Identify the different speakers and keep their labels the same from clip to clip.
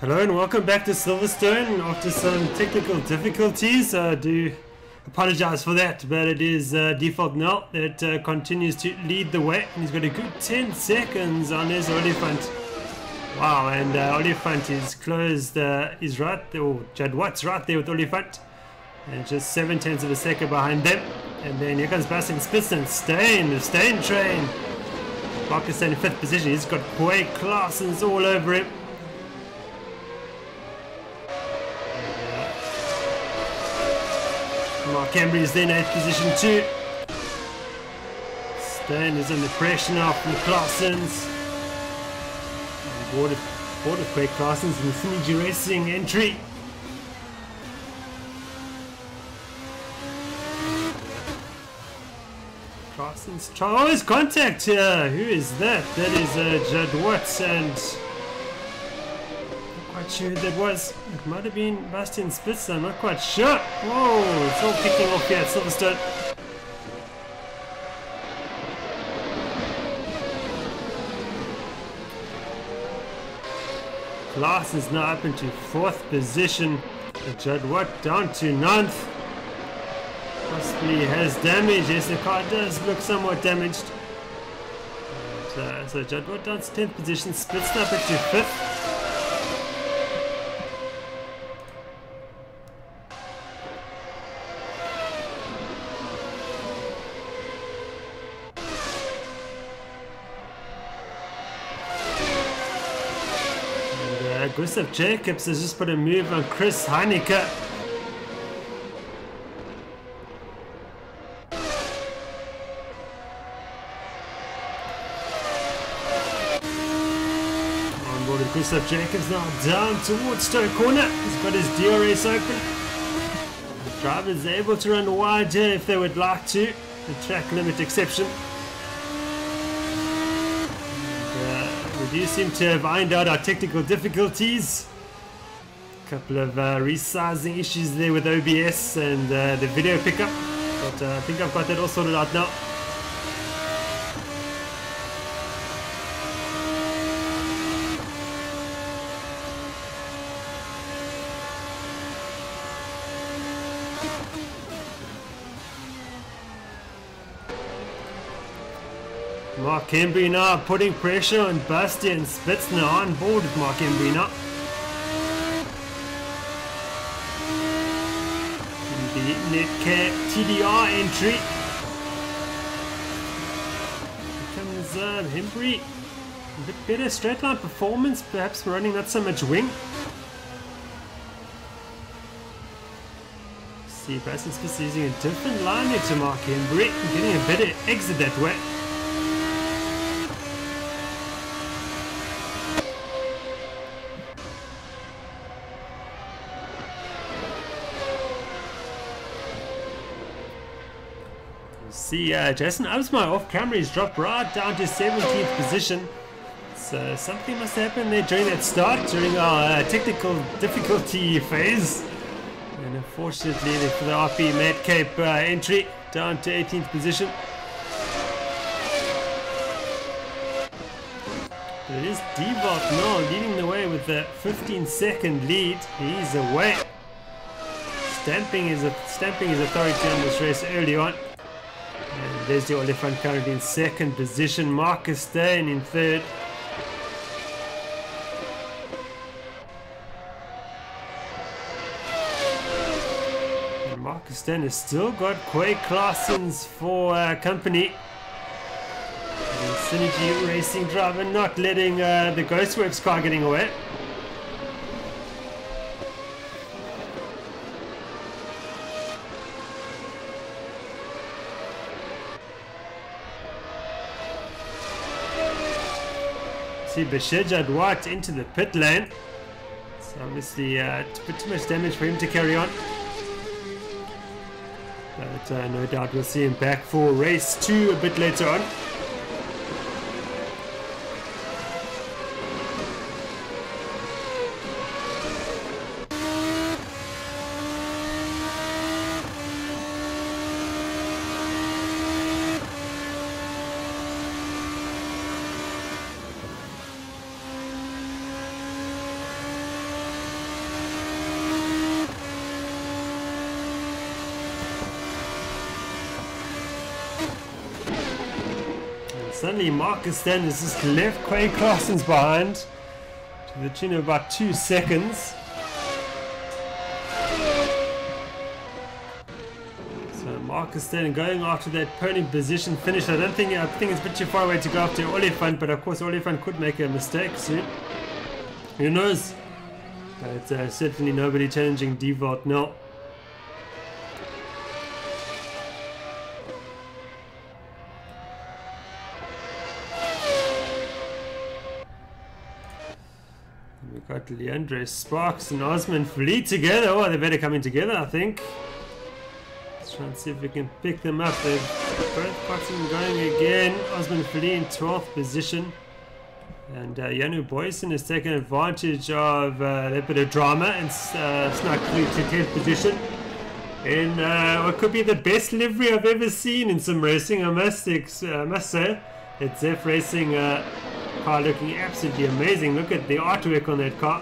Speaker 1: Hello and welcome back to Silverstone. After some technical difficulties, I do apologize for that, but it is default now that continues to lead the way. He's got a good 10 seconds on his Oliphant. Wow, and Oliphant is closed, is right there, or Judd Watt's right there with Oliphant, and just 0.7 of a second behind them. And then here comes Bastian Spitzen, the Stain train. Marcus in 5th position, he's got Quay Claessens all over him. Mark Embry is then 8th position too. Stain is under pressure now from Claessens. Board of Quay Claessens in the simGP Racing entry. Claessens, oh, his contact here. Who is that? That is Judd Watt, and not quite sure who that was. It might have been Bastian Spitzen, I'm not quite sure. Whoa, it's all kicking off here at Silverstone. Claessens now up into 4th position. Judd Watt down to 9th. Possibly has damage. Yes, the car does look somewhat damaged. So Judd Watt down to 10th position. Spitzen up into 5th. Gustav Jacobs has just put a move on Chris Heineke. Onboard of Gustav Jacobs now down towards Stoke Corner. He's got his DRS open. The driver is able to run wide here if they would like to. The track limit exception. We do seem to have ironed out our technical difficulties. A couple of resizing issues there with OBS and the video pickup, but I think I've got that all sorted out now. Mark Embry now putting pressure on Bastian Spitzen on board with Mark Embry now. In the Netcat TDR entry. Here comes Embry. A bit better straight line performance, perhaps running not so much wing. See, Bastian Spitzen using a different line here to Mark Embry, getting a better exit that way. See, Jason Absmeyer off camera, he's dropped right down to 17th position. So something must happen there during that start, during our technical difficulty phase. And unfortunately for the RP Mad Cape entry, down to 18th position. But it is Devolt now leading the way with a 15-second lead. He's away. Stamping his authority on this race early on. And there's the Oliphant currently in 2nd position. Marcus Stain in 3rd. And Marcus Stain has still got Quay Claessens for company. And simGP Racing driver not letting the Ghostworks car getting away. See Judd Watt into the pit lane. It's obviously bit too much damage for him to carry on. But no doubt we'll see him back for race 2 a bit later on. suddenly Marcus Stan has just left Quay Claessens behind to the tune of about 2 seconds. So Marcus Stan going after that podium position finish. I think it's a bit too far away to go after Oliphant, but of course Oliphant could make a mistake soon. Who knows? But certainly nobody challenging Default now. We've got Leandre Sparks and Osman Fleet together. Oh, they better come in together, I think. Let's try and see if we can pick them up. They've both got them going again. Osman Fleet in 12th position. And Janu Boysen has taken advantage of that bit of drama and snuck through to 10th position. In what could be the best livery I've ever seen in some racing, I must say. It's Zef Racing car looking absolutely amazing. Look at the artwork on that car.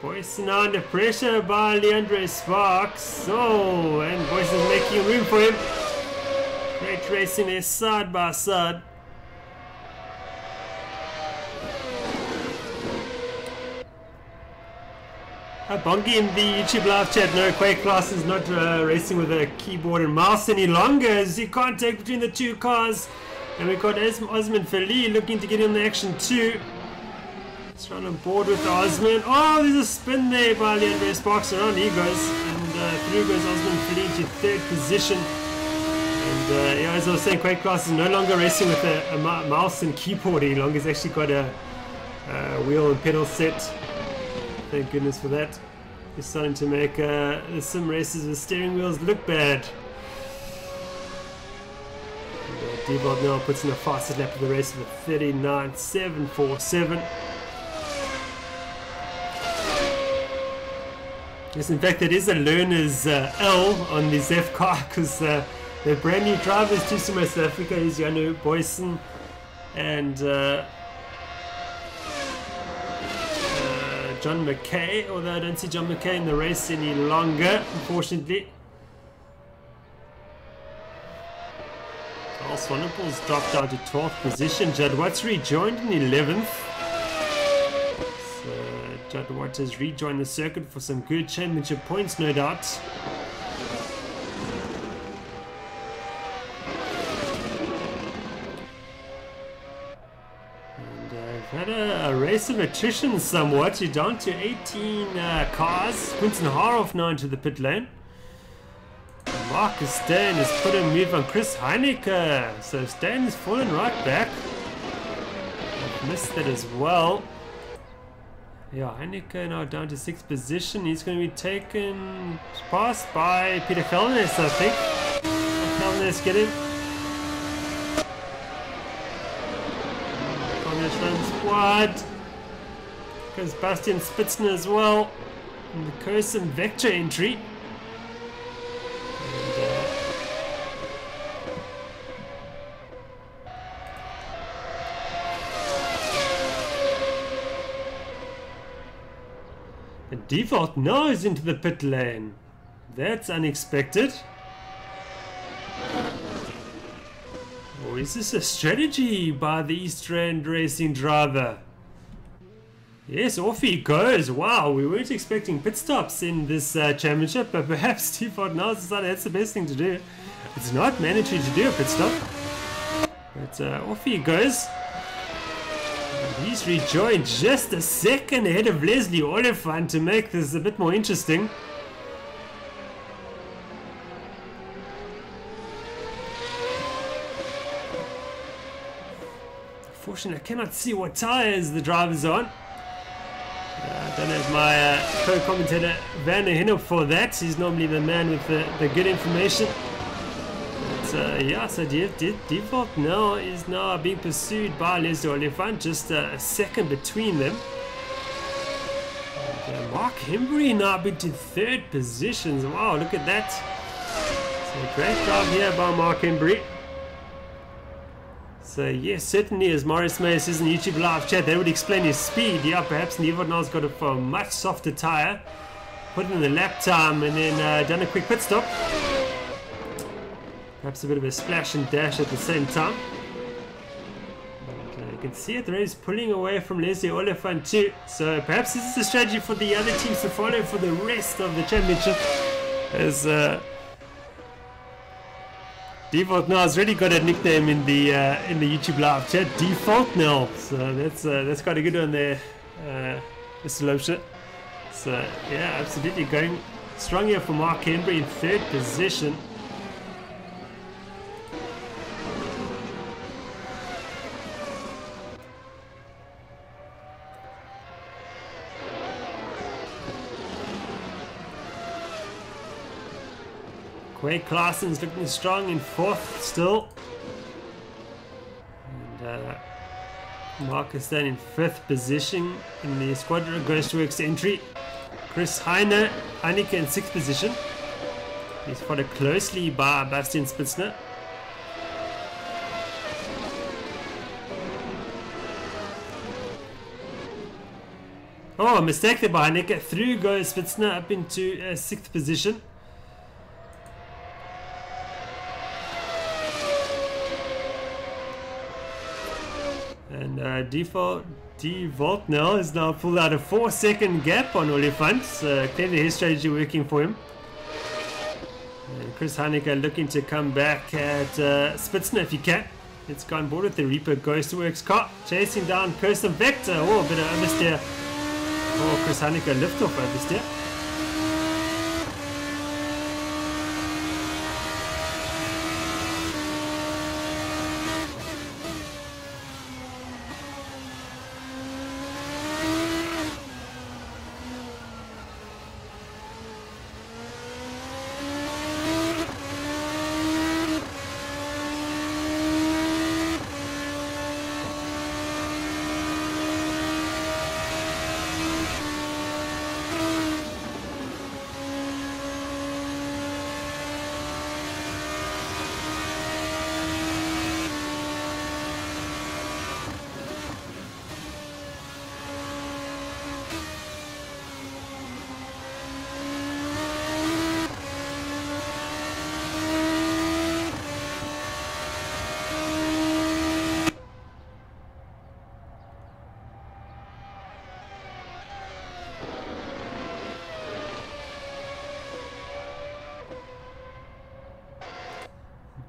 Speaker 1: Boysen under pressure by Leandre Sparks. Oh, and Boysen's making room for him. Great racing there side by side. Bongi in the YouTube live chat, no, Quay Claessens is not racing with a keyboard and mouse any longer as he can't take between the two cars. And we've got Osman Feli looking to get in the action too. He's trying to board with Osman. Oh, there's a spin there by Leandre Sparks. Around he goes. And through goes Osman Feli to 3rd position. And yeah, as I was saying, Quay Claessens is no longer racing with a mouse and keyboard any longer. He's actually got a wheel and pedal set. Thank goodness for that. He's starting to make the sim races with steering wheels look bad. Devold now puts in the fastest lap of the race with a 39.747. Yes, in fact, it is a learner's L on the Zef car because they're brand new drivers to Sumo South Africa. Is Janu Boysen and John McKay, although I don't see John McKay in the race any longer, unfortunately. Carl Swanepoel's dropped down to 12th position. Judd Watts rejoined in 11th. So Judd Watts has rejoined the circuit for some good championship points, no doubt. Had a race of attrition somewhat. You're down to 18 cars. Quinton Haroff now into the pit lane. Marcus Stan has put a move on Chris Heineke. So Stan has fallen right back. I've missed that as well. Yeah, Heineke now down to 6th position. He's going to be taken past by Peter Kelnes, I think. Kelnes get him. Squad goes Bastian Spitzner as well in the Curzon Vector entry. And Default now is into the pit lane. That's unexpected. Or is this a strategy by the East Rand Racing driver? Yes, off he goes. Wow, we weren't expecting pit stops in this championship, but perhaps Default now decided that's the best thing to do. It's not mandatory to do a pit stop. But off he goes. And he's rejoined just a second ahead of Leslie Oliphant to make this a bit more interesting. Unfortunately, I cannot see what tyres the driver's on. I don't have my co-commentator Van der Hinnop for that. He's normally the man with the good information. But yeah, so Default now is now being pursued by Leslie Oliphant, just a second between them. And, Mark Hembry now been to 3rd position. Wow, look at that. So great job here by Mark Hembry. So yes, certainly as Morris Mayer says in the YouTube live chat, that would explain his speed. Yeah, perhaps Devold now's got it for a much softer tyre. Put it in the lap time and then done a quick pit stop. Perhaps a bit of a splash and dash at the same time. You can see it, the race pulling away from Leslie Oliphant too. So perhaps this is a strategy for the other teams to follow for the rest of the championship. As Default Now has already got a nickname in the YouTube live chat, Default Now. So that's quite a good one there, Mr. Lobster. So yeah, absolutely going strong here for Mark Henry in third position. Quay Claasen's looking strong in fourth still. And Marcus then in fifth position in the Squadron Ghost Works entry. Chris Heineke in sixth position. He's followed closely by Bastian Spitzner. Oh, a mistake there by Heineke. Through goes Spitzner up into sixth position. And Default now has now pulled out a 4-second gap on Oliphant. Clearly his strategy working for him. And Chris Heineke looking to come back at Spitzner if he can. Let's go on board with the Reaper Ghost Works car. Chasing down Kirsten Vector. Oh, a bit of oversteer. Oh, Chris Heineke lift off oversteer.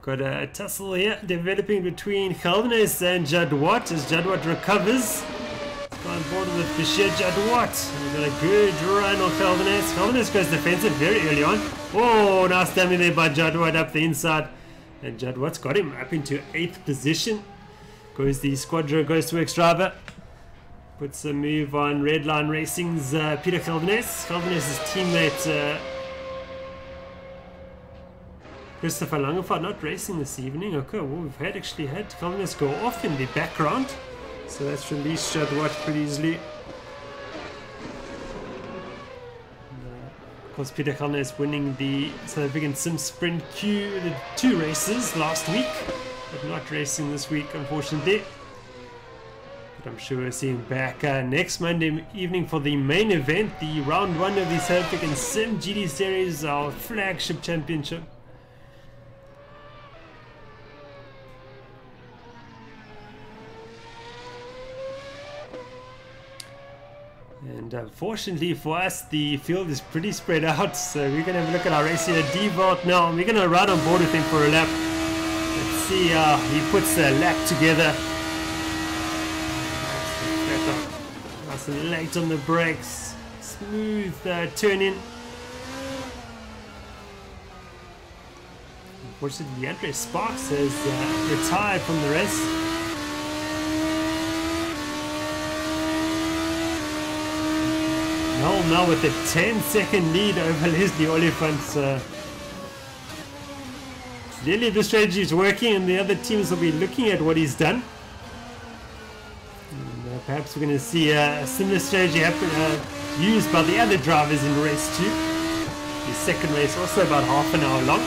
Speaker 1: Got a tussle here developing between Holden-Jones and Judd Watt as Judd Watt recovers. On board with Bashir Judd Watt. We've got a good run on Holden-Jones. Holden-Jones goes defensive very early on. Oh, nice damage there by Judd Watt up the inside. And Judd Watt's got him up into 8th position. Goes the Squadron Ghost Works driver. Puts a move on Redline Racing's Peter Holden-Jones. Holden-Jones' teammate Christopher Langeford not racing this evening. Okay, well, we've actually had Holden-Jones go off in the background. So that's released Judd Watt pretty easily. Of course, Peter Holden-Jones winning the South African Sim Sprint Q, the 2 races last week, but not racing this week, unfortunately. But I'm sure we'll see him back next Monday evening for the main event, the round 1 of the South African Sim GT Series, our flagship championship. And unfortunately for us, the field is pretty spread out, so we're going to have a look at our race here, D-Vault now, and we're going to ride on board with him for a lap. Let's see how he puts the lap together. Nice and late on the brakes, smooth turn in. Unfortunately, Andre Sparks has retired from the race. Now with a 10-second lead over Leslie Oliphant. Clearly the strategy is working and the other teams will be looking at what he's done. And, perhaps we're going to see a similar strategy happen, used by the other drivers in race 2. The second race also about half an hour long.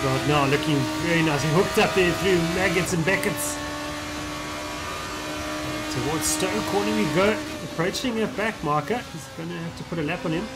Speaker 1: Right now looking very nice. He hooked up there through Maggots and Beckett's. Towards Stone Corner we go. Approaching a back marker. He's going to have to put a lap on him.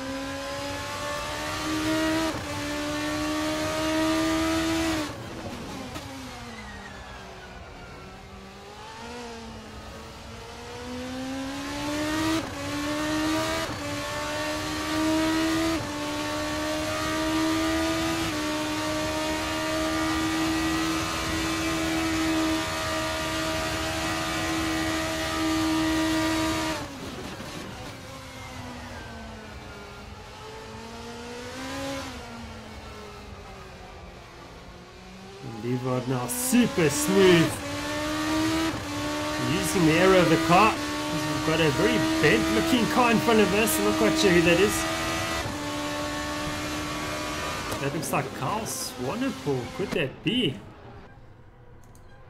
Speaker 1: Leeward now super smooth. Using the aero of the car. We've got a very bent looking car in front of us. I'm not quite sure who that is. That looks like Carl Swanepoel. Could that be?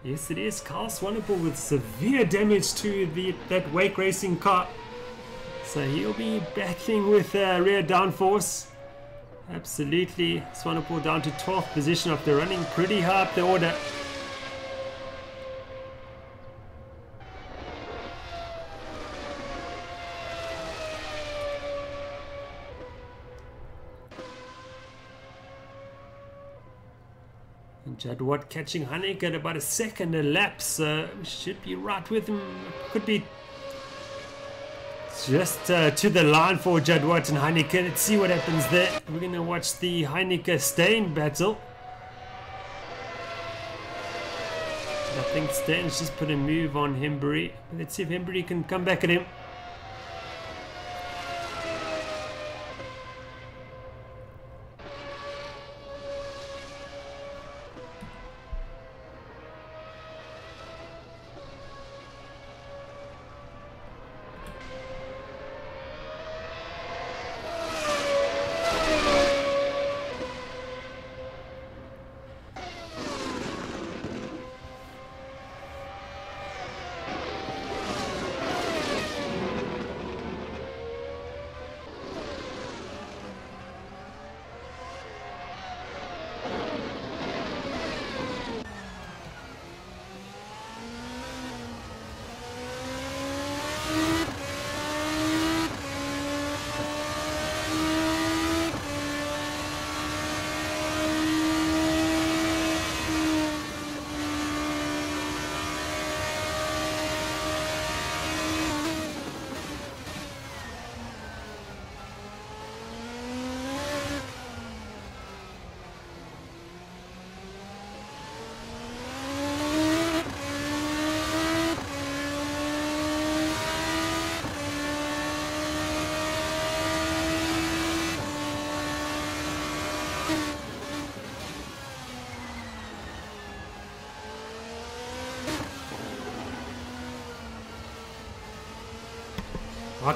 Speaker 1: Yes, it is Carl Swanepoel with severe damage to that wake racing car. So he'll be battling with rear downforce. Absolutely. Swanepoel down to 12th position after running pretty high up the order. And Judd Watt catching Heineke at about a second a lap, so should be right with him. Could be just to the line for Judd Watt and Heineke. Let's see what happens there. We're going to watch the Heineke-Steyn battle. I think Steyn's just put a move on Hembury. Let's see if Hembury can come back at him.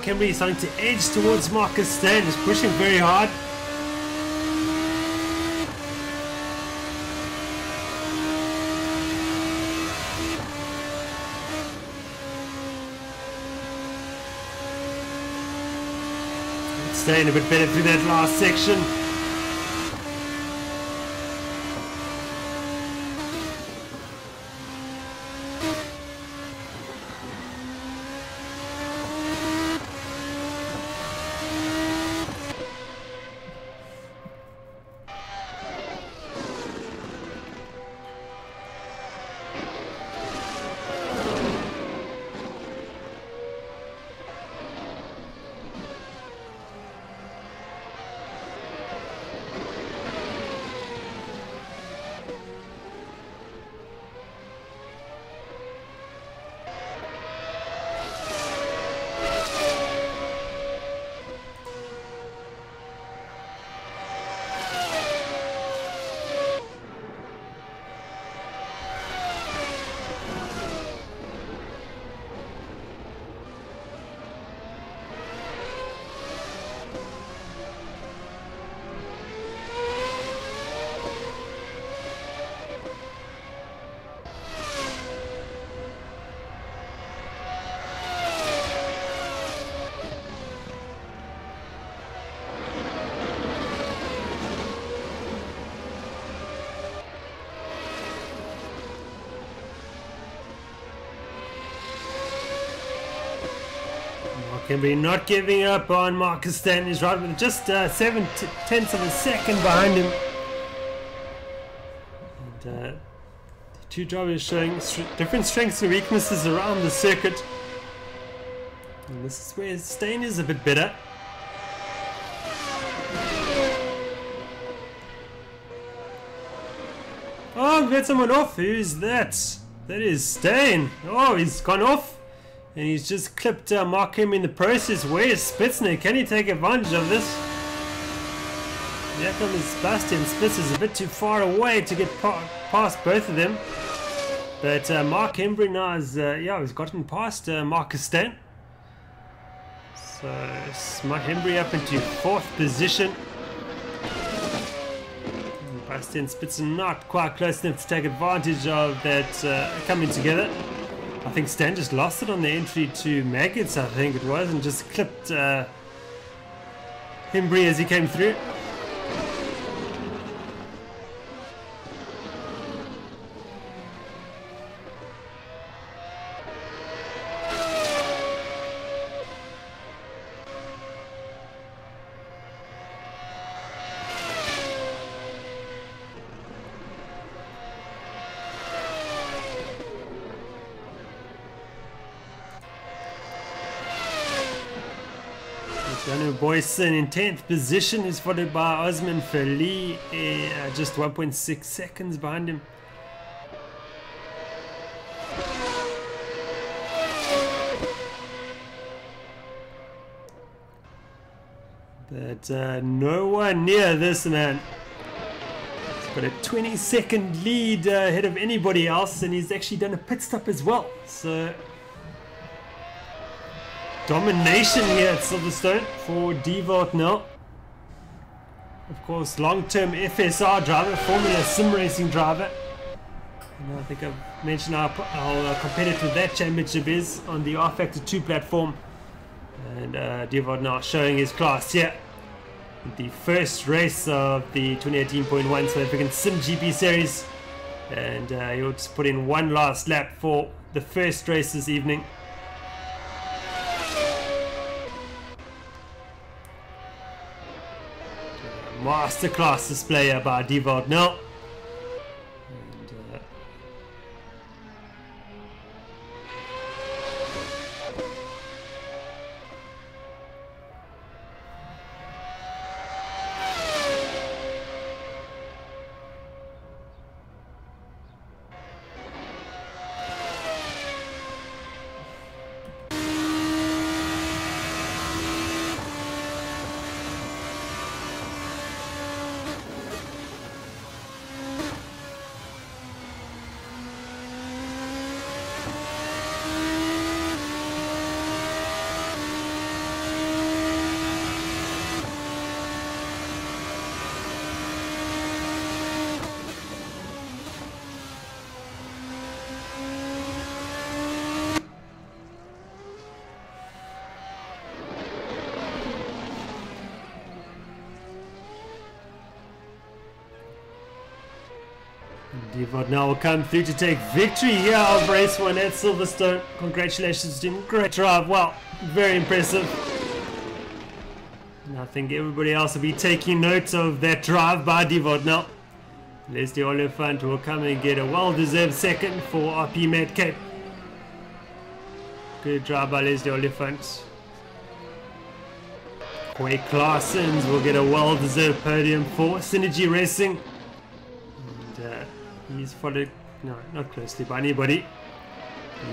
Speaker 1: Hembury starting to edge towards Marcus Steyn. He's pushing very hard. Steyn a bit better through that last section. Kimberly not giving up on Marcus Stan. He's right with just 7/10 of a second behind him. And the two drivers showing different strengths and weaknesses around the circuit. And this is where Stain is a bit better. Oh, we got someone off. Who's that? That is Stain. Oh, he's gone off. And he's just clipped Mark Him in the process. Where's Spitzner? Can he take advantage of this? Here comes Sebastian. Spitz is a bit too far away to get past both of them. But Mark Hembry now is, he's gotten past Marcus Stan. So Mark Hembry up into 4th position. Sebastian Spitz not quite close enough to take advantage of that coming together. I think Stan just lost it on the entry to Maggots, I think it was, and just clipped Hembry as he came through. Janu Boyson in 10th position is followed by Osman Feli, just 1.6 seconds behind him. But no one near this man. He's got a 20-second lead ahead of anybody else, and he's actually done a pit stop as well. So domination here at Silverstone for Devolt now. Of course, long-term FSR driver, Formula Sim Racing driver. And I think I've mentioned how competitive that championship is on the R-Factor 2 platform. And Devolt now showing his class here. The first race of the 2018.1 South African simGP series. And he'll just put in one last lap for the first race this evening. Masterclass display by Devolt now. Devolt now will come through to take victory here of race 1 at Silverstone. Congratulations to him, great drive, wow, very impressive. And I think everybody else will be taking note of that drive by Devolt now. Leslie Oliphant will come and get a well-deserved second for RP Matt Cape. Good drive by Leslie Oliphant. Quay Claessens will get a well-deserved podium for Synergy Racing. And he's followed, no, not closely by anybody.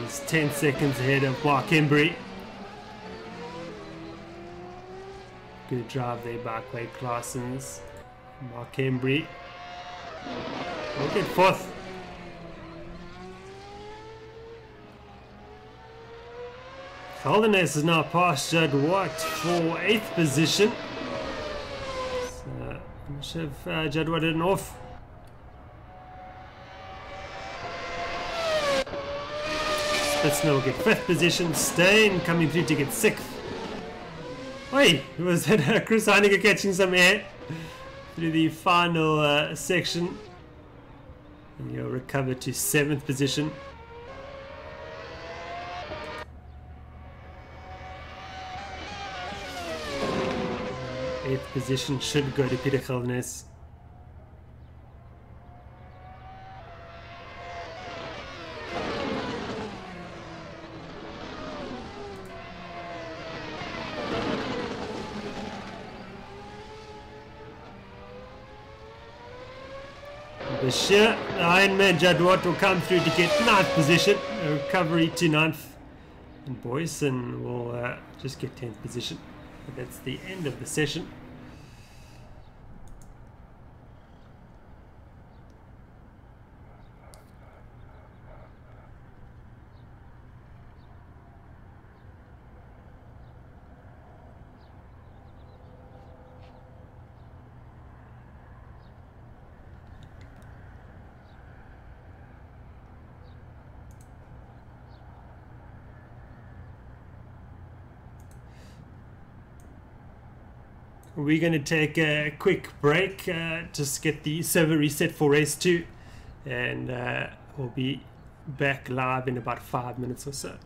Speaker 1: He's 10 seconds ahead of Mark Hembry. Good drive there by Quay Claessens. Mark Hembry will get 4th. Holden-Jones is now past Judd Watt for 8th position. So I'm not sure if Judd Watt didn't off. Spitzner will get 5th position. Stain coming through to get 6th. Oi, was that Chris Heineke catching some air through the final section? And he'll recover to 7th position. Fifth position should go to Peter Gelnes. The Ironman Jadwat will come through to get 9th position. A recovery to 9th. And Boyson will just get 10th position. But that's the end of the session. We're going to take a quick break, just get the server reset for race 2, and we'll be back live in about 5 minutes or so.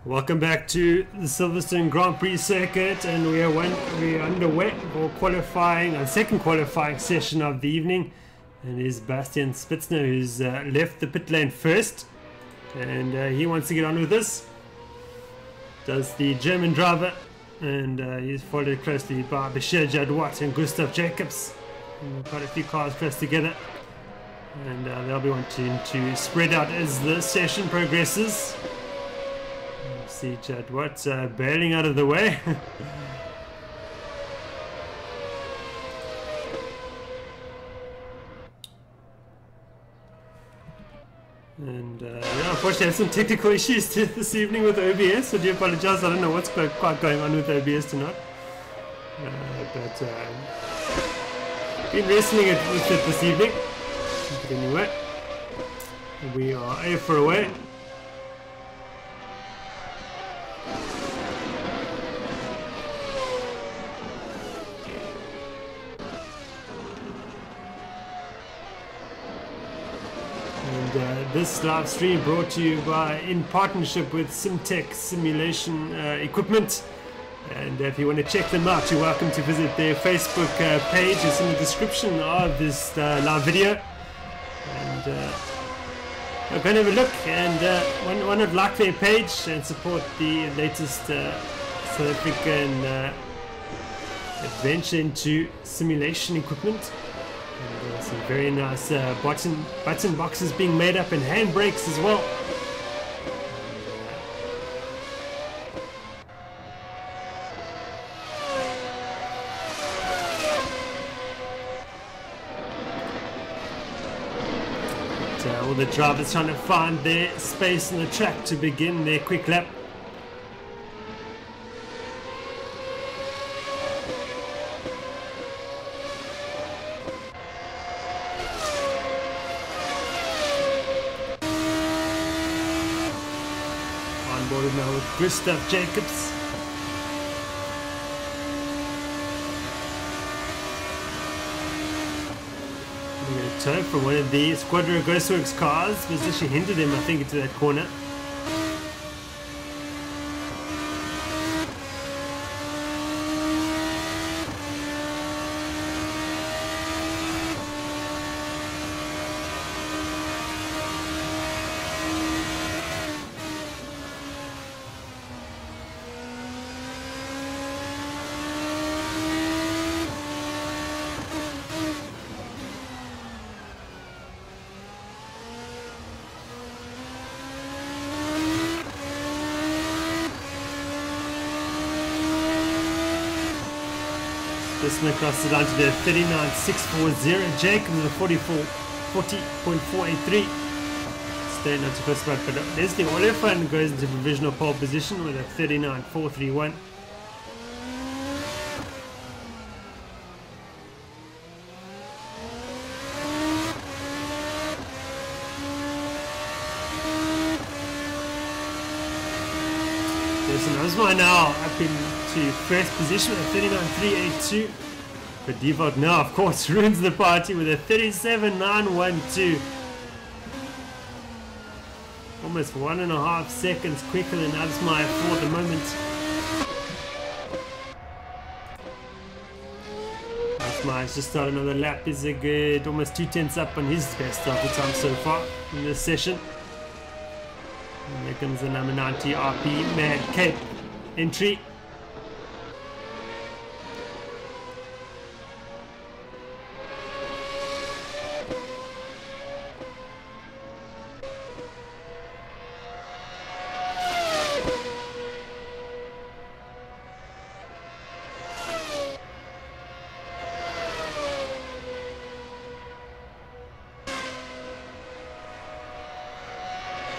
Speaker 1: Welcome back to the Silverstone Grand Prix circuit, and we are underway for qualifying, our second qualifying session of the evening. And is Bastian Spitzner, who's left the pit lane first, and he wants to get on with this. Does the German driver, and he's followed closely by Bashir Jadwat and Gustav Jacobs. And quite a few cars close together, and they'll be wanting to spread out as the session progresses. See Jadwat bailing out of the way. And yeah, unfortunately I have some technical issues this evening with OBS. I do apologize. I don't know what's quite going on with OBS tonight. But been wrestling with it this evening. But anyway, we are A for away. This live stream brought to you in partnership with SimTech simulation equipment, and if you want to check them out, you're welcome to visit their Facebook page. It's in the description of this live video, and go and have a look, and why not like their page and support the latest South African adventure into simulation equipment. And some very nice button boxes being made up, and handbrakes as well. All the drivers trying to find their space on the track to begin their quick lap. Now with Gustav Jacobs. We're going to turn from one of the Squadra Ghostworks cars. Was actually hindered him, I think, into that corner. This one across the line to the 39.640. Jake with the 40.483. Staying not too close about, but Leslie Oliphant goes into provisional pole position with a 39.431. Osmar now up into first position with a 39.382, but Default now of course ruins the party with a 37.912, almost 1.5 seconds quicker than Osmar for the moment. Osmar has just started another lap. Is a good almost 2/10 up on his best starter time so far in this session. And there comes the number 90 RP Mad Cape entry.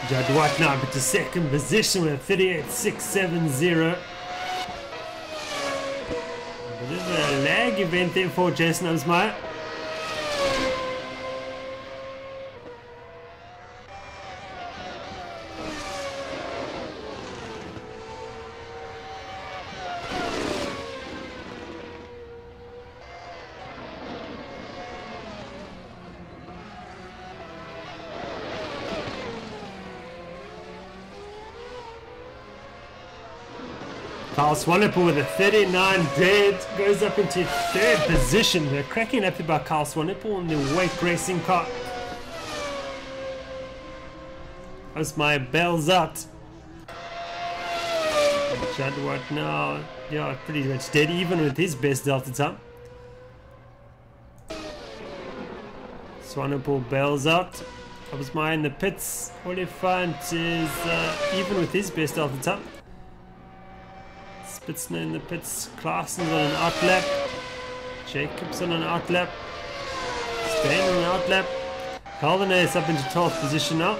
Speaker 1: Judd White now into second position with 38.670. A bit of a lag event there for Jason Osmeyer. Carl Swanepoel with a 39 dead goes up into third position. They're cracking up by Carl Swanepoel in the weight racing car. Osmeyer bails out. Judd White now, yeah, pretty much dead even with his best delta time. Swanepoel bails out. Osmeyer in the pits. Oliphant is even with his best delta time. Spitzner in the pits, Klaassen's on an outlap, Jacobs on an outlap, Stein on an outlap, Holden is up into 12th position now.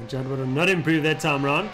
Speaker 1: Judd would have not improved that time round.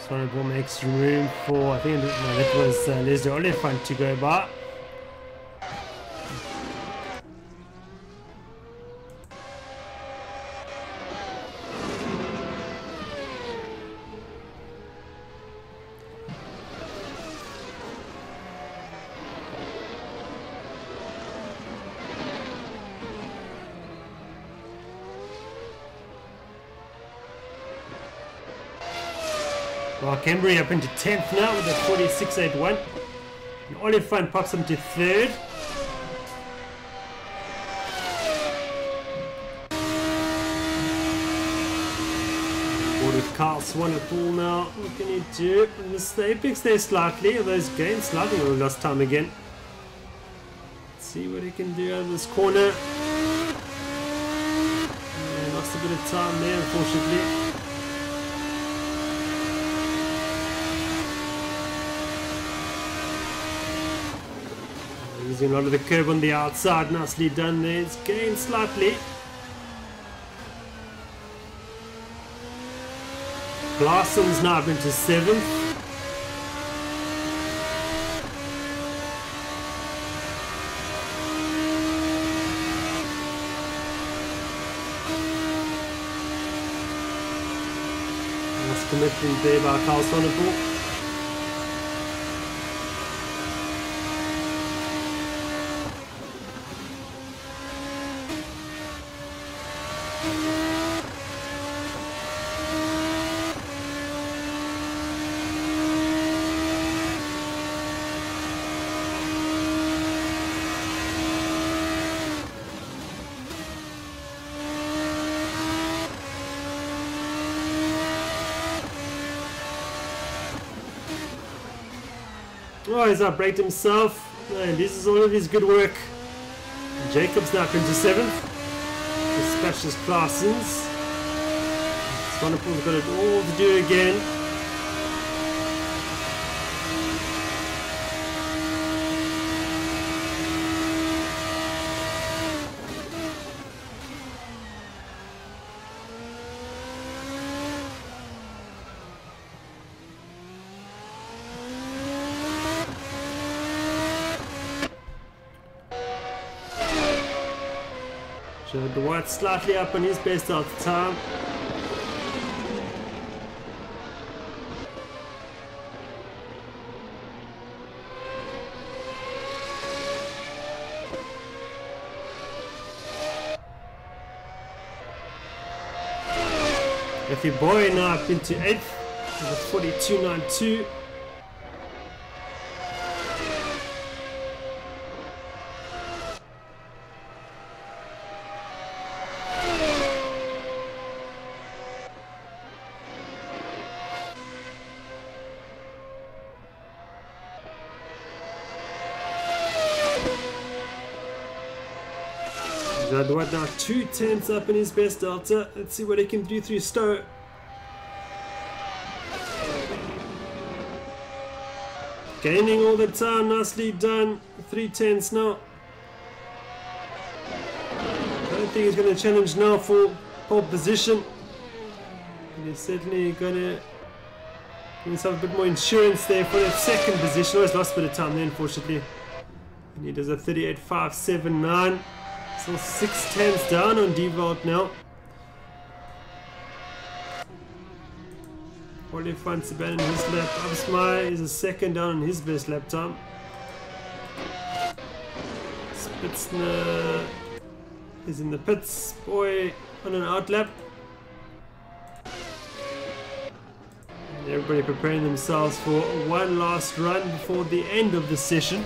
Speaker 1: Swanepoel makes room for, I think that was Leslie Oliphant to go by. Well, Canberra up into 10th now with a 46.81. And Oliphant pops him to 3rd. Board with Carl Swanepoel now. What can he do? Miss the apex there slightly. Those gains slightly. Oh, lost time again. Let's see what he can do out of this corner. Yeah, lost a bit of time there, unfortunately. Using a lot of the curb on the outside, nicely done there. It's gained slightly. Klaassen's now up into 7th. Nice commitment there by Carl Swanepoel. Oh, he's outbraked himself. And this is all of his good work. Jacobs now up into 7th. Dispatches Klaassen's. Swanepoel's got it all to do again. Judd White slightly up on his best out of time. If your boy now up into 8th. 42.92. Jadwat now 2/10 up in his best delta. Let's see what he can do through Stowe. Gaining all the time, nicely done. 3/10 now. I don't think he's going to challenge now for pole position. But he's certainly going to give himself a bit more insurance there for that second position. Always lost a bit of time there, unfortunately. And he does a 38.579. So 6/10 down on Devolt now. Ollie finds the in his lap. Absmai is a second down on his best lap time. Spitzner is in the pits. Boy on an out lap. And everybody preparing themselves for one last run before the end of the session.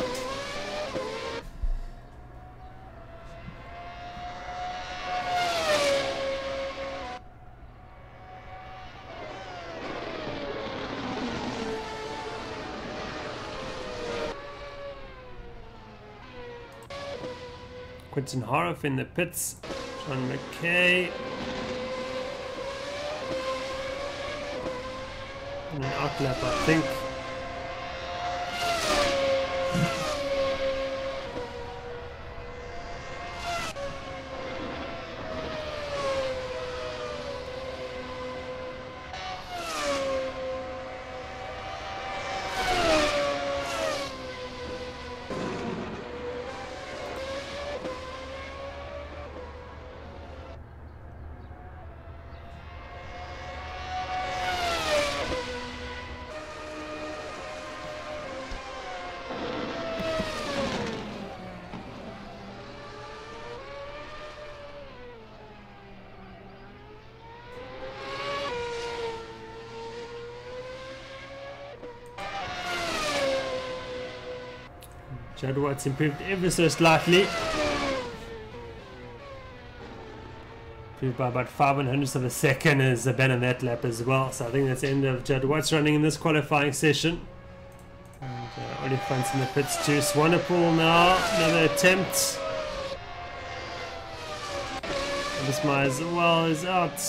Speaker 1: Quentin Harroff in the pits. John McKay. And an outlap, I think. Jadwat's improved ever so slightly. Improved by about 5/100ths of a second as a Ben on that lap as well. So I think that's the end of Jadwat's running in this qualifying session. And Oliphant's in the pits too. Swanepoel now, another attempt. Abismai as well is out.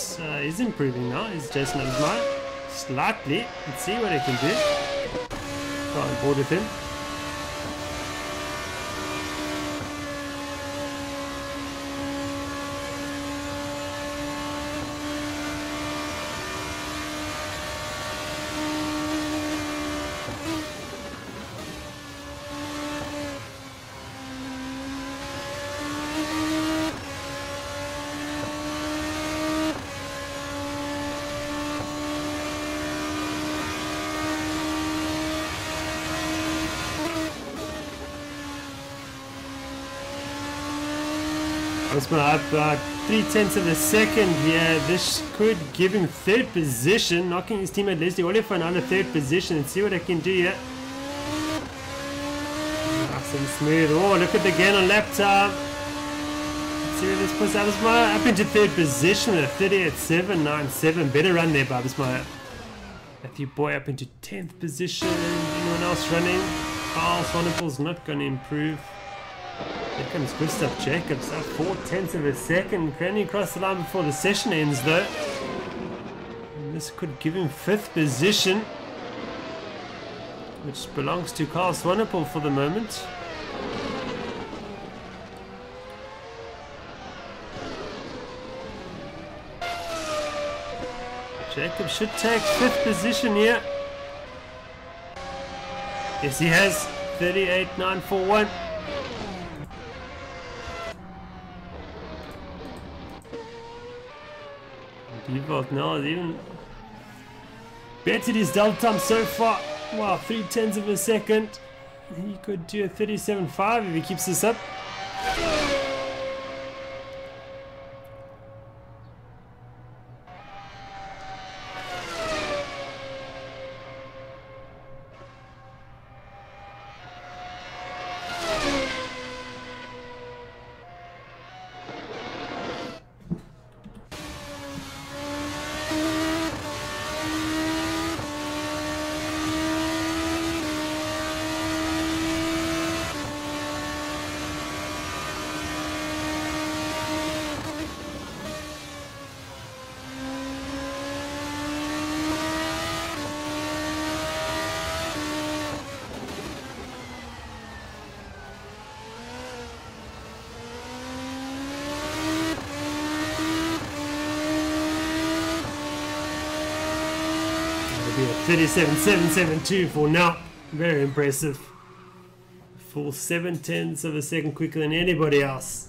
Speaker 1: He's improving now. He's Jason Abismai. Slightly. Let's see what he can do. Go on board with him. Up about 3/10 of a second here. This could give him third position, knocking his teammate Leslie Oliphant out of third position. Let's see what I can do here. Nice and smooth. Oh, look at the gain on lap time. Let's see where this puts Abismai up into third position with a 38.797. Better run there by Abismai. Matthew Boy up into 10th position. Anyone else running? Carl Swanepoel's not going to improve. Here comes Gustav Jacobs up 4/10 of a second. Can he cross the line before the session ends though? And this could give him 5th position, which belongs to Carl Swanepoel for the moment. Jacobs should take 5th position here. Yes, he has. 38.941. Devolt now has even bettered his delta time so far. Wow, 3/10 of a second. He could do a 37.5 if he keeps this up. 37.772 for now. Very impressive. Full 0.7 of a second quicker than anybody else.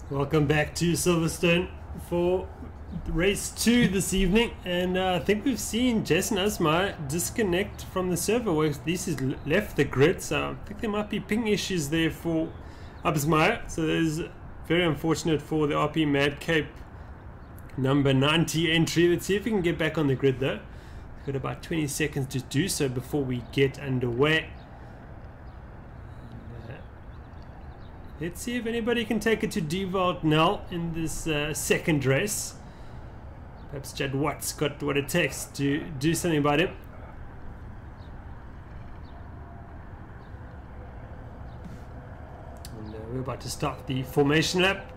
Speaker 1: Welcome back to Silverstone for race 2 this evening, and I think we've seen Jason Asmar disconnect from the server, or at least he's left the grid, so I think there might be ping issues there for Asmar. So that is very unfortunate for the RP Mad Cape number 90 entry. Let's see if we can get back on the grid though. We've got about 20 seconds to do so before we get underway. Let's see if anybody can take it to D-Vault now in this second race. Perhaps Jed Watt's got what it takes to do something about it. And we're about to start the formation lap.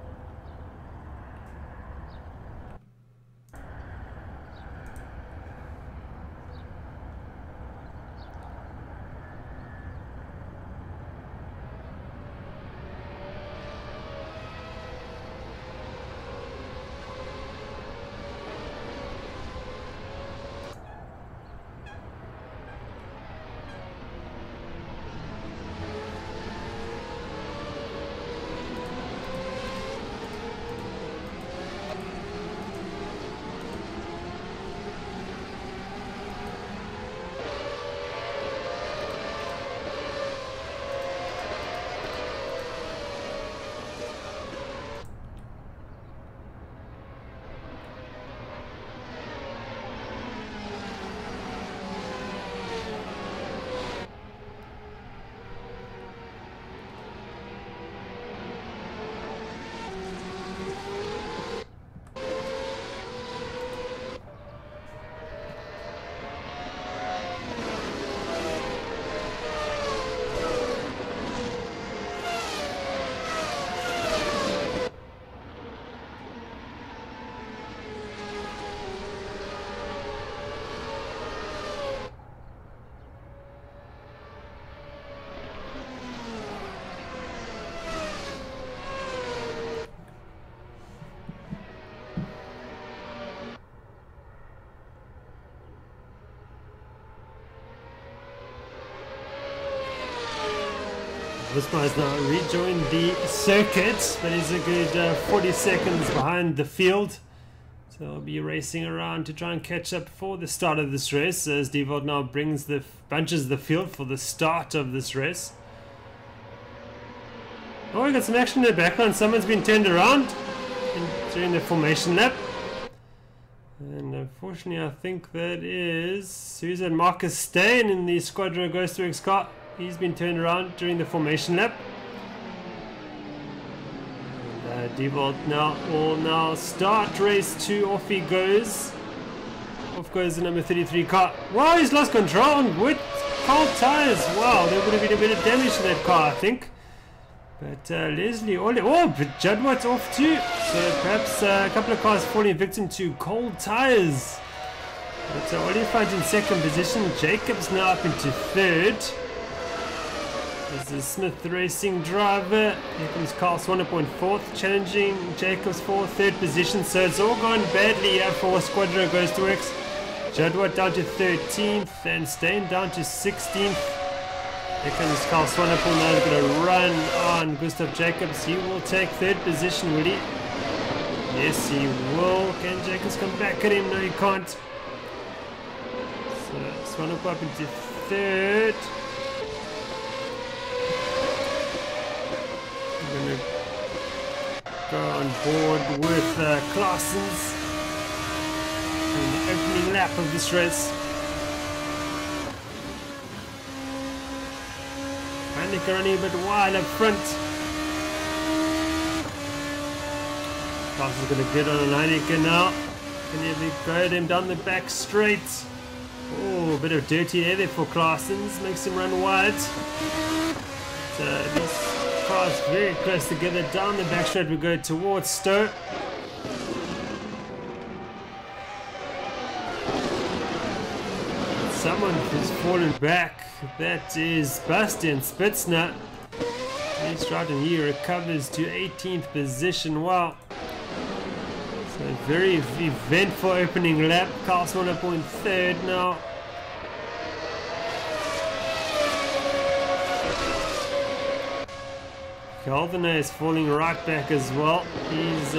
Speaker 1: Osmar has now rejoined the circuit, but he's a good 40 seconds behind the field. So he'll be racing around to try and catch up for the start of this race, as Devold now bunches the field for the start of this race. Oh, we got some action in the background. Someone's been turned around during the formation lap. And unfortunately, I think that is... Who's that? Marcus Stain in the Squadron Ghost Works car. He's been turned around during the formation lap. Devold will now start race 2. Off he goes. Off goes the number 33 car. Wow, he's lost control with cold tires. Wow, there would have been a bit of damage to that car, I think. But Leslie Ole, but Jadwat's off too. So perhaps a couple of cars falling victim to cold tires. But Oliphant in second position. Jacobs now up into third. There's the Smith Racing driver. Here comes Carl Swanepoel in fourth, challenging Jacobs for third position. So it's all gone badly here for Squadron Ghost Works. Jadwat down to 13th and Stain down to 16th. Here comes Carl Swanepoel now. He's going to run on Gustav Jacobs. He will take third position, will he? Yes, he will. Can Jacobs come back at him? No, he can't. So Swanepoel up into third. I'm going to go on board with Claessens in the opening lap of this race. Heineke running a bit wide up front. Claessens going to get on Heineke now. Can he go him down the back straight? Oh, a bit of dirty air there for Claessens. Makes him run wide. These cars very close together. Down the back straight we go towards Stowe. Someone who's fallen back. That is Bastian Spitzner. He's right and he recovers to 18th position. Wow. So very eventful opening lap. Carl Swanepoel in third now. Calvino is falling right back as well. He's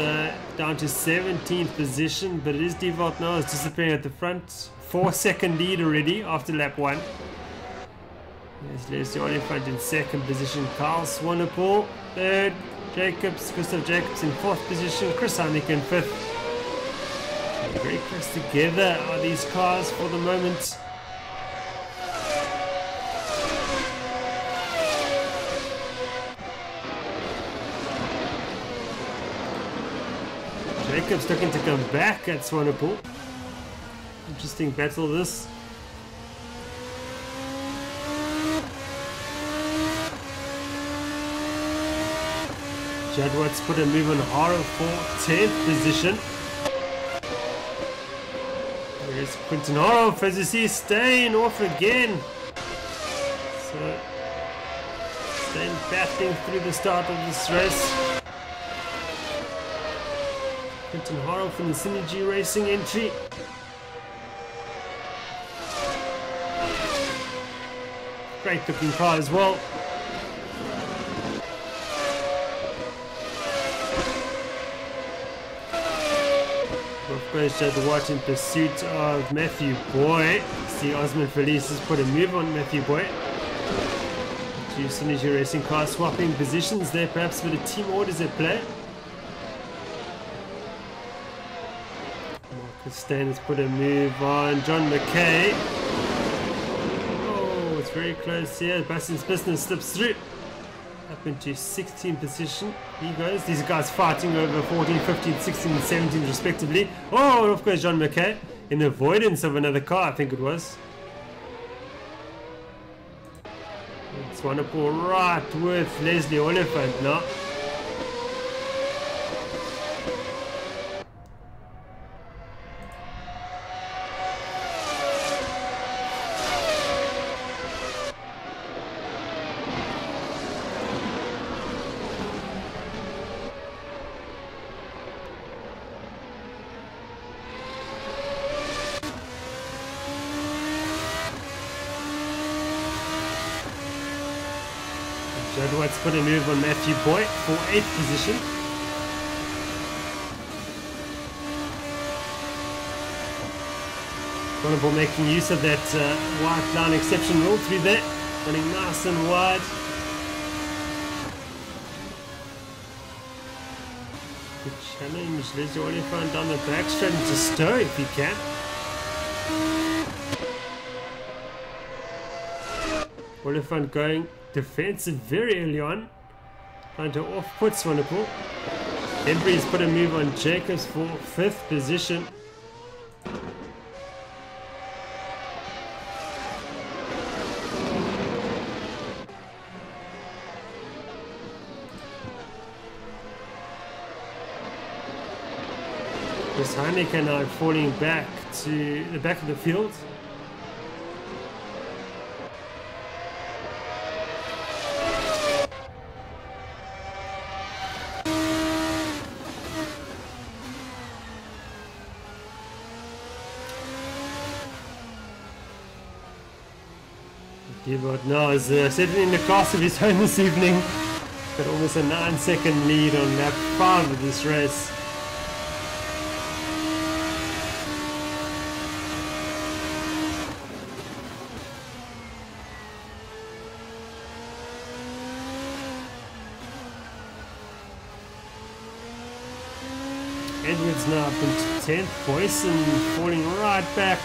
Speaker 1: down to 17th position, but it is Devold now is disappearing at the front. 4-second lead already after lap 1. There's Leslie Oliphant in second position. Carl Swanepoel third. Gustav Jacobs in fourth position. Chris Heineke in fifth. Very close together are these cars for the moment. Jacobs looking to come back at Swanepoel. Interesting battle this. Jadwat's put a move on Haro for 10th position. There's Quinton Haro as you see Stain off again. So Stain battling through the start of this race. Quinton Haro from the Synergy Racing entry. Great looking car as well. Of course, Jadwat in pursuit of Matthew Boy. See Osman Felice has put a move on Matthew Boy. Two Synergy Racing cars swapping positions there, perhaps with a team orders at play. Marcus Stain has put a move on John McKay. Oh, it's very close here. Bastian's business slips through. Up into 16th position. He goes. These guys fighting over 14, 15, 16, and 17 respectively. Oh, and of course John McKay in avoidance of another car, I think it was. Swanepoel right with Leslie Oliphant now. Judd White's put a move on Matthew Boyd for 8th position. Swanepoel making use of that white line exception rule through there. Running nice and wide. Good challenge. Leslie Oliphant down the back straight into Stowe if he can. Oliphant going defensive very early on. Trying to off-put Swanepoel. Embry's put a move on Jacobs for 5th position. Chris Heineken now falling back to the back of the field. Gibbard now is settling in the class of his own this evening. Got almost a 9-second lead on lap 5 of this race. Edwards now up into 10th. Boyson falling right back.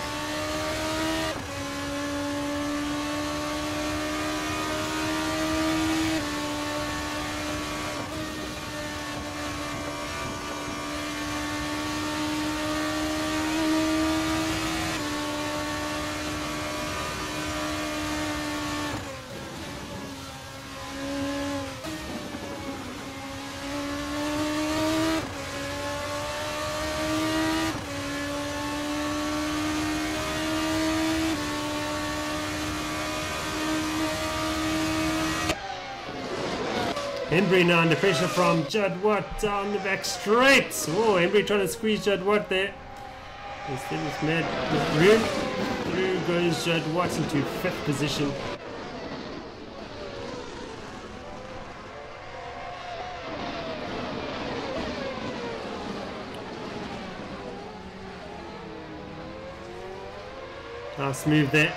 Speaker 1: Embry now under pressure from Judd Watt down the back straight. Oh, Embry trying to squeeze Judd Watt there. Instead it's mad with room. Through goes Judd Watt into 5th position. Nice move there.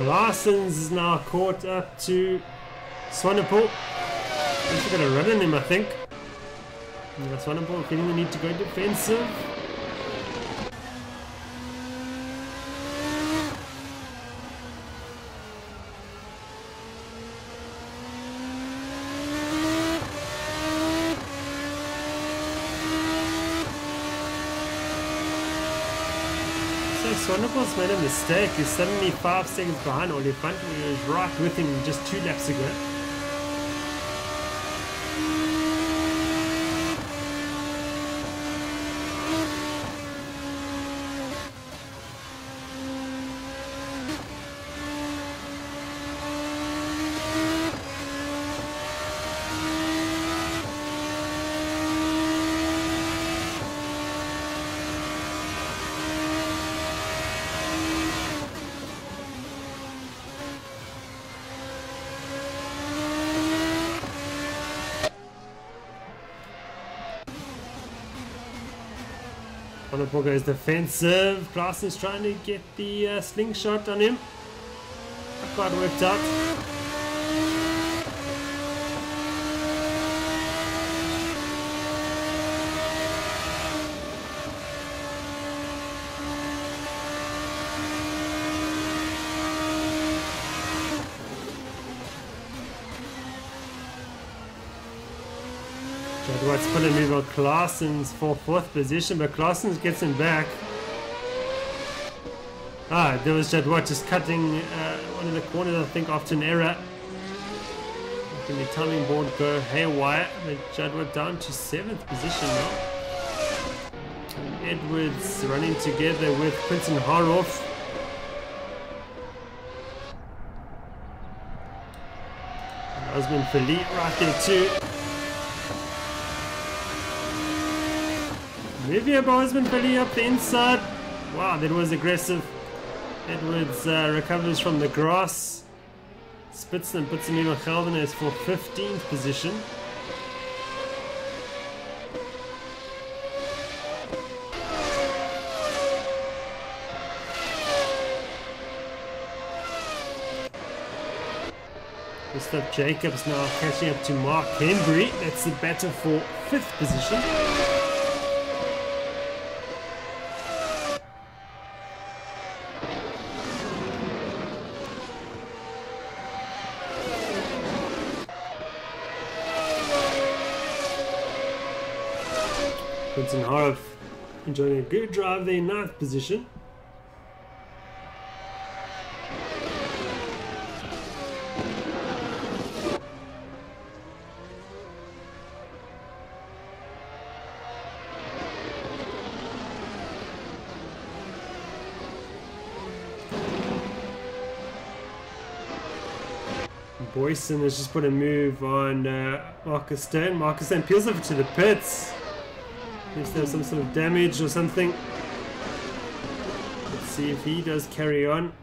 Speaker 1: Larson's is now caught up to Swanepoel. He's got a run on him, I think. Yeah, Swanepoel feeling the need to go defensive. Swanepoel's made a mistake. He's suddenly 5 seconds behind Oliphant. He was right with him just 2 laps ago. Swanepoel goes defensive. Klaassen's trying to get the slingshot on him. Not quite worked out. Edwards put a move on Klaassen's for 4th position, but Klaassen's gets him back. There was Judd Watt just cutting one of the corners, I think, after an error. Letting the timing board go haywire. But Judd Watt down to 7th position now. And Edwards running together with Quinton Harhoff. Osman Philippe right there too. Maybe a Osman Philippe up the inside. Wow, that was aggressive. Edwards recovers from the grass. Spits and puts him in Holden-Jones for 15th position. Gustav Jacobs now catching up to Mark Henry. That's the battle for 5th position. Quinton Harhoff enjoying a good drive there in 9th position. Boyson has just put a move on Marcus Stone. Marcus Stone peels over to the pits. Seems to have some sort of damage or something. Let's see if he does carry on.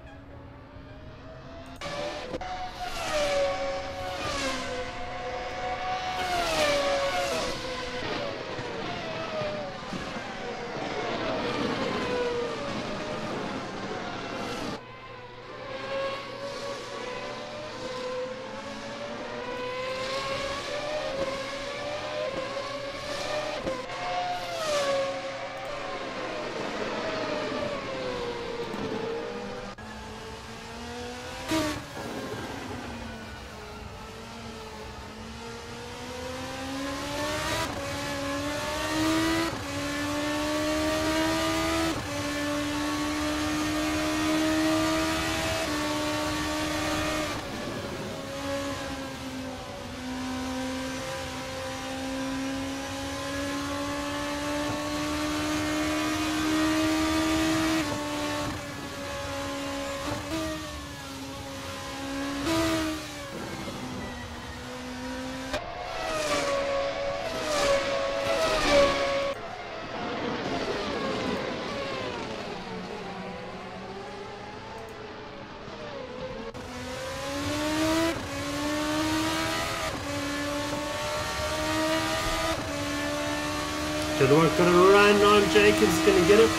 Speaker 1: Good work, got a run on Jacobs, gonna get it.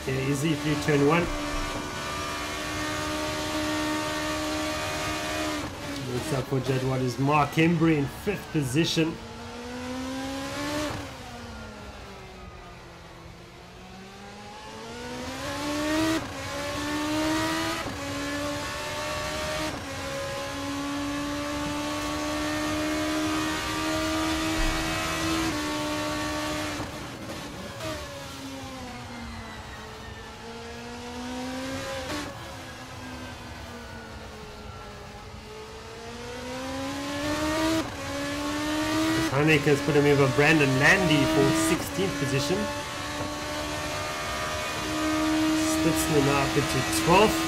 Speaker 1: Yeah, easy through turn 1. Next up for Jadwat is Mark Embry in 5th position. Haneke's put a move on Brandon Landy for 16th position. Spitzner now up into 12th.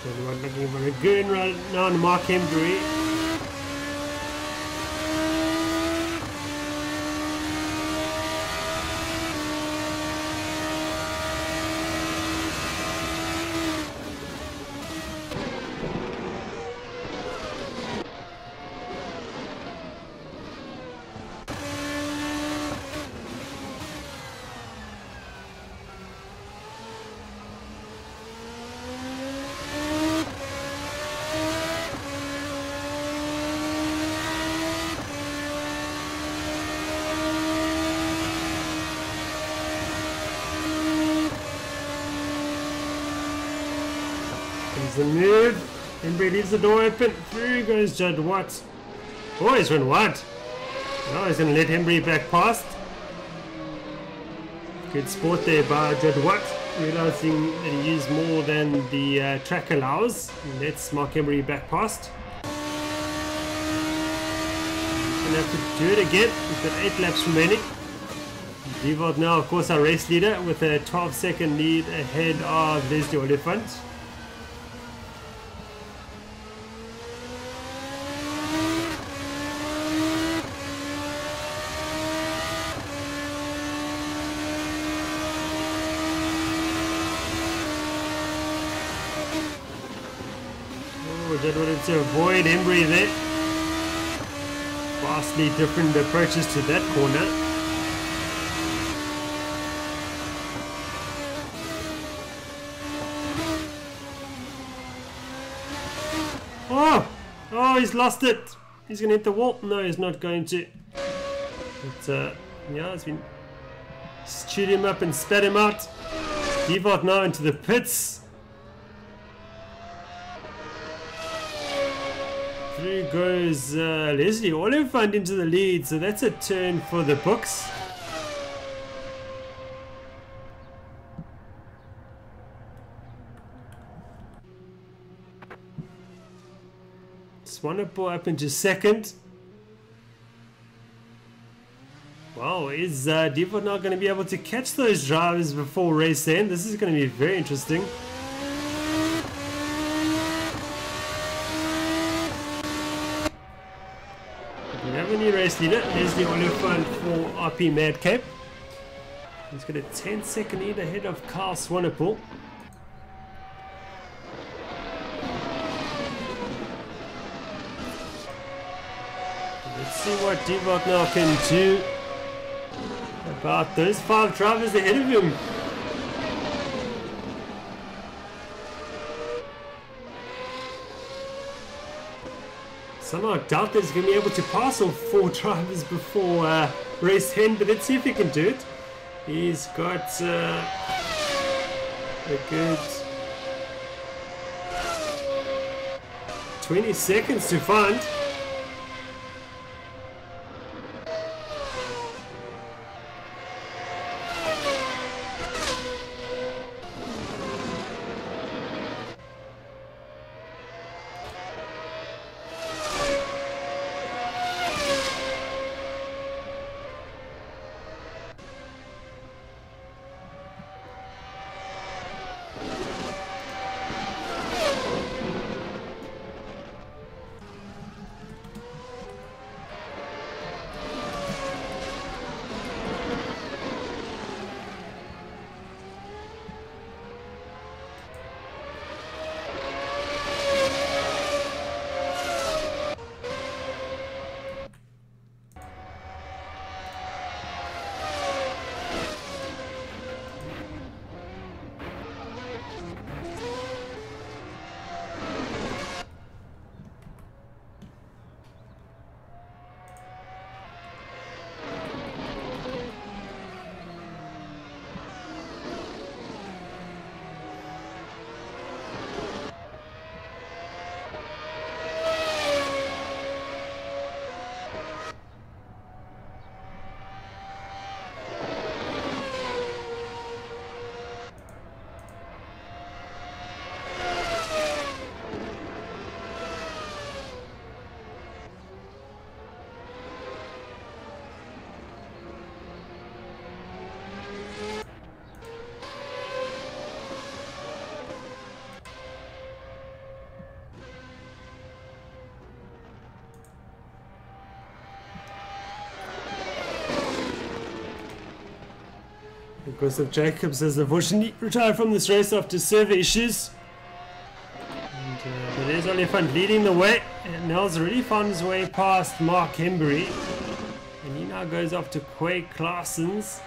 Speaker 1: Everyone looking for a good run now on Mark Embry. The move. Embry leaves the door open. Through goes Jadwat. Oh, he's run wide. Now he's going to let Embry back past. Good sport there by Jadwat, realizing that he used more than the track allows. And that's Mark Emery back past. Gonna have to do it again. We've got 8 laps remaining. Divold now, of course, our race leader with a 12-second lead ahead of Leslie Oliphant. Oh, just wanted to avoid Embry there. Vastly different approaches to that corner. Oh, he's lost it. He's going to hit the wall. No, he's not going to. But, yeah, it's been chewed him up and spat him out. Divold now into the pits. Through goes Leslie Oliphant into the lead. So that's a turn for the books. Swanepoel up into second. Wow, is Divold now going to be able to catch those drivers before race end? This is going to be very interesting. We have a new race leader, Leslie Oliphant for RP Madcap. He's got a 10-second lead ahead of Kyle Swanepoel. Let's see what Divold now can do about those 5 drivers ahead of him. Somehow I doubt that he's going to be able to pass all 4 drivers before race end, but let's see if he can do it. He's got a good 20 seconds to find. Gustav Jacobs has unfortunately retired from this race after server issues. But there's Oliphant leading the way, and Nels already found his way past Mark Embry, and he now goes off to Quay Claessens.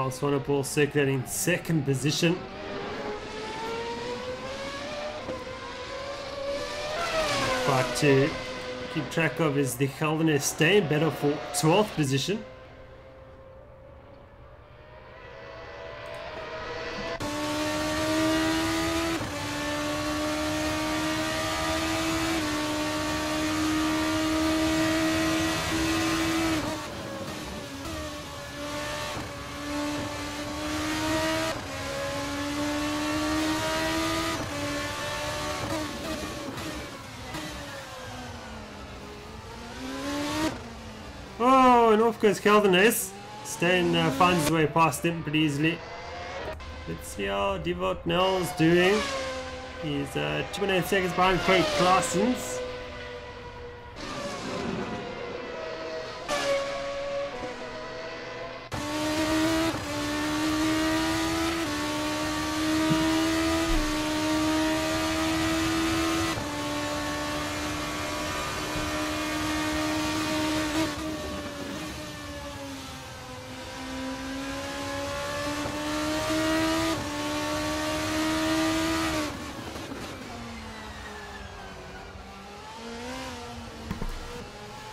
Speaker 1: Now Swanepoel circulating second position. But to keep track of is the Holden-Jones staying better for 12th position. Oh, and off goes Holden-Jones. Stan finds his way past him pretty easily. Let's see how Silverstone is doing. He's 2.8 seconds behind Craig Claessens.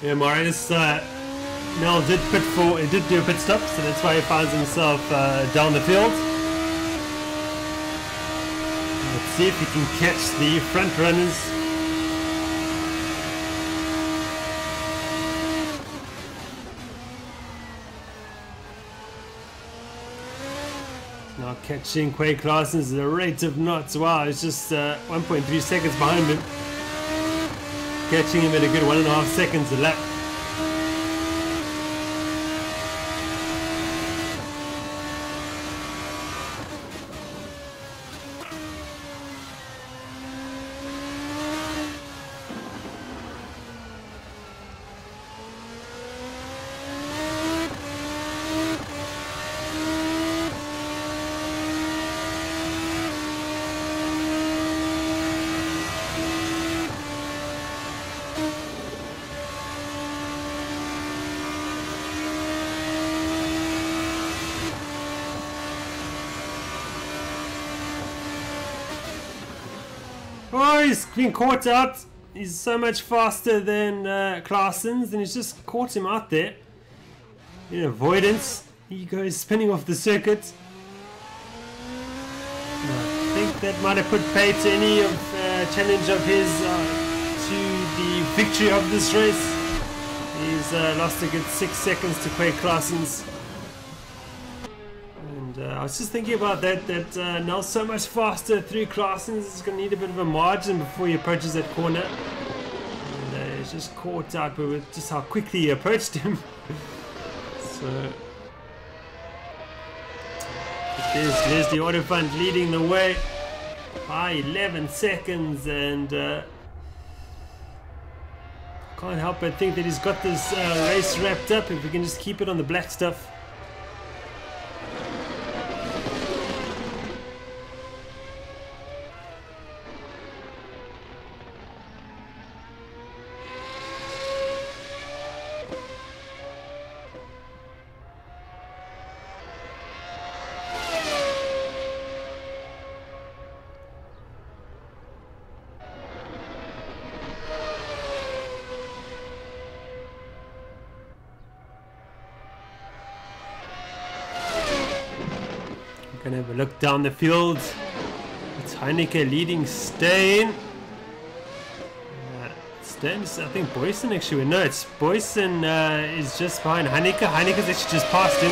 Speaker 1: Yeah, Marius Nel did do a pit stop, so that's why he finds himself down the field. Let's see if he can catch the front runners. Now catching Craig Claessens at a rate of knots. Wow, it's just 1.3 seconds behind him. Catching him at a good 1.5 seconds a lap. Oh, he's been caught out. He's so much faster than Claessens, and he's just caught him out there. In avoidance, he goes spinning off the circuit. I think that might have put pay to any challenge of his to the victory of this race. He's lost a good 6 seconds to Craig Claessens. I was just thinking about that Nel's so much faster through Claessens. He's going to need a bit of a margin before he approaches that corner. And he's just caught out with just how quickly he approached him. So there's Leslie Autofund leading the way by 11 seconds, and can't help but think that he's got this race wrapped up if we can just keep it on the black stuff. Gonna have a look down the field. It's Heineke leading Stain. Stain's, I think Boyson actually. No, it's Boyson is just behind Heineke. Heineke's actually just passed him.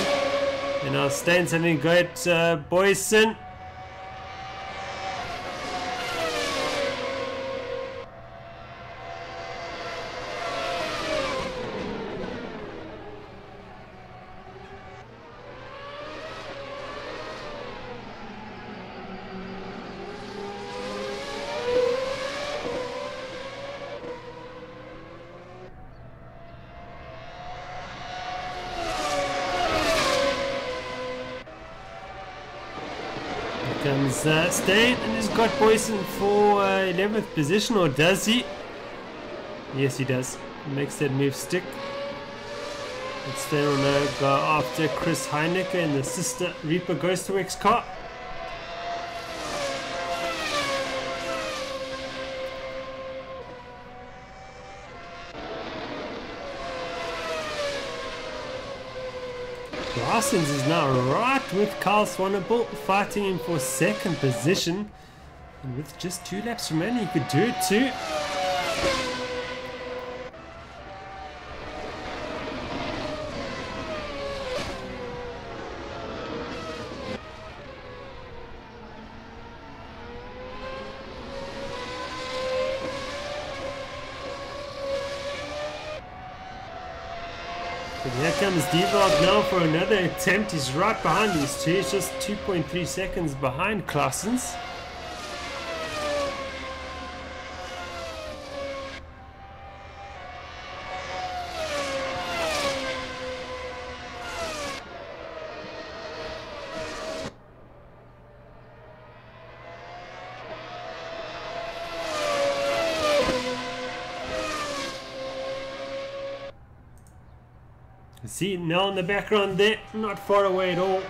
Speaker 1: And now Stain's having a go at Boyson. Comes Stain, and he's got Boyson for 11th position, or does he? Yes, he does. Makes that move stick. It's then on a go after Chris Heinecke in the sister Reaper Ghost Works car. Larsens is now right with Carl Swanepoel, fighting him for second position. And with just 2 laps remaining, he could do it too. And here comes Devard now for another attempt. He's right behind these two. He's just 2.3 seconds behind Claessens. See now in the background there, not far away at all.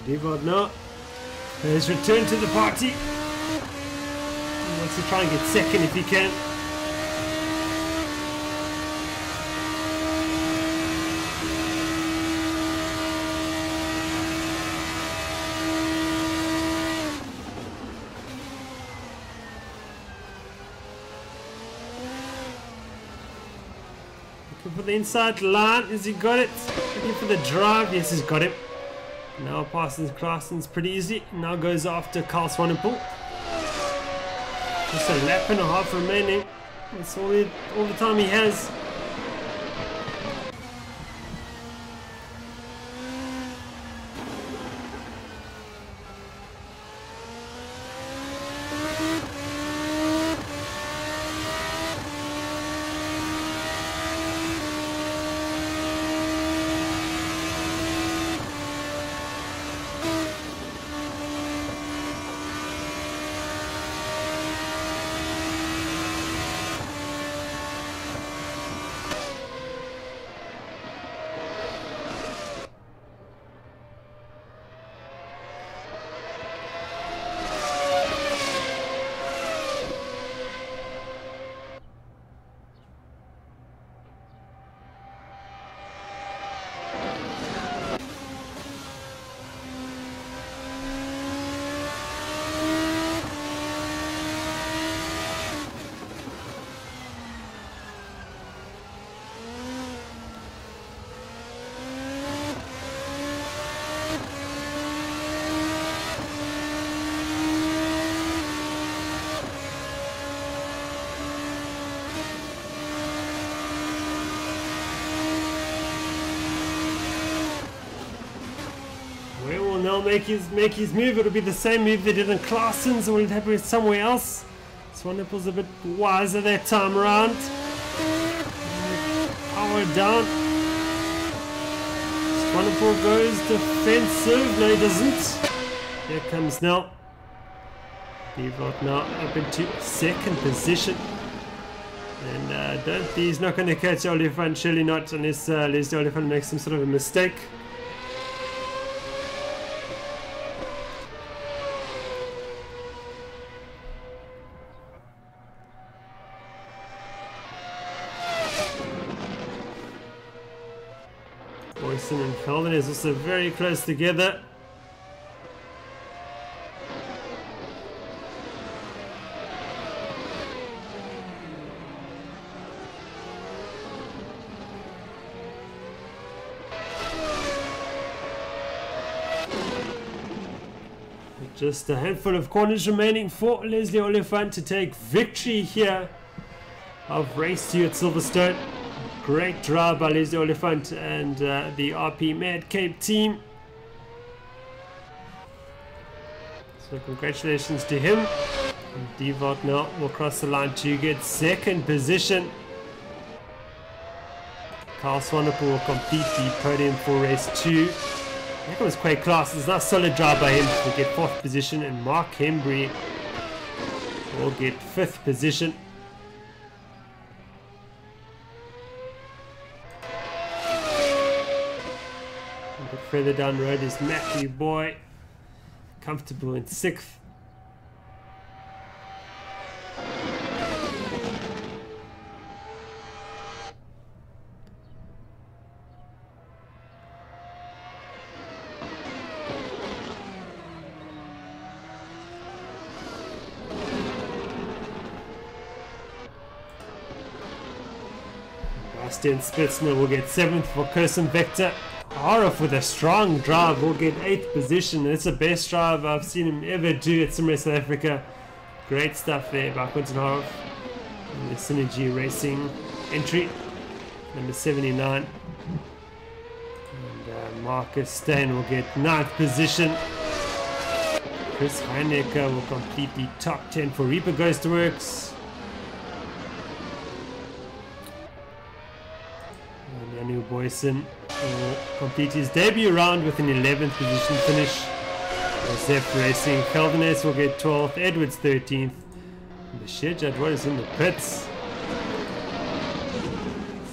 Speaker 1: Devard now has returned to the party. He wants to try and get second if he can. For the inside line, has he got it? Looking for the drive, yes he's got it. Now passes Claessens pretty easy, now goes after Carl Swanepoel. Just a lap and a half remaining, that's all the time he has. Now make his move. It'll be the same move they did in Claessens, or he'll have it somewhere else. Swanepoel's a bit wiser that time around. Power down. Swanepoel goes defensive. No, he doesn't. Here comes now. Devard now up into second position. And he's not going to catch Oliphant, surely not, unless Leslie Oliphant makes some sort of a mistake. Boyson and Holden is also very close together. Just a handful of corners remaining for Leslie Oliphant to take victory here of race 2 at Silverstone. Great drive by Leslie Oliphant and the RP Mad Cape team. So congratulations to him. And Devard now will cross the line to get second position. Carl Swanepoel will complete the podium for race 2. That was quite class. It's not a solid drive by him to get 4th position, and Mark Hembry will get 5th position. A bit further down the road is Matthew Boy, comfortable in 6th. Bastian Spitzner will get 7th for Kirsten Vector. Haroff with a strong drive will get 8th position. It's the best drive I've seen him ever do at SimRace South Africa. Great stuff there by Quentin Haroff. And the Synergy Racing entry, number 79. And Marcus Stein will get 9th position. Chris Heinecker will complete the top 10 for Reaper Goes to Works. Daniel Boyson will complete his debut round with an 11th position finish. Zeph Racing, Feldenes will get 12th, Edwards 13th. Bashir Jadwat is in the pits.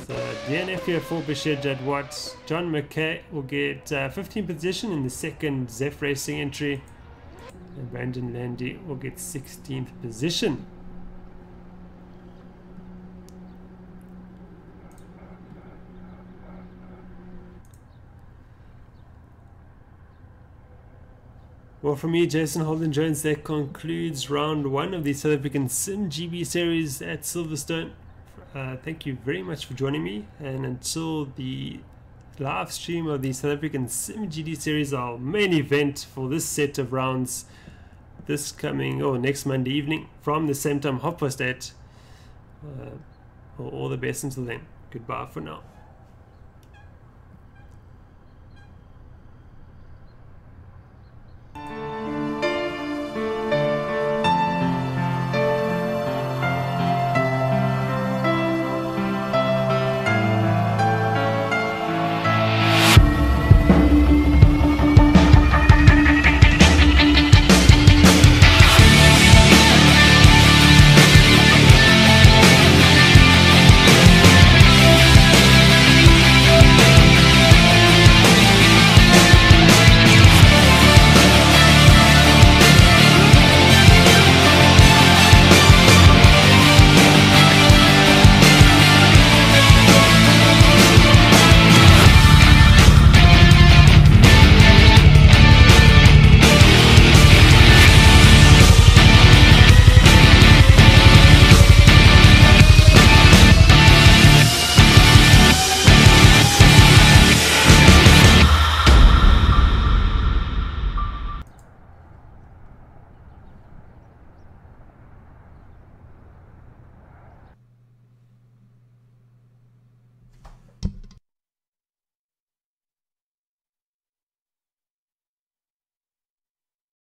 Speaker 1: So DNF here for Bashir Jadwat. John McKay will get 15th position in the 2nd Zeph Racing entry. And Brandon Landy will get 16th position. Well, from me, Jason Holden-Jones, that concludes round 1 of the South African simGP series at Silverstone. Thank you very much for joining me, and until the live stream of the South African simGP series, our main event for this set of rounds, this coming or next Monday evening from the same time, 8:30. All the best until then. Goodbye for now.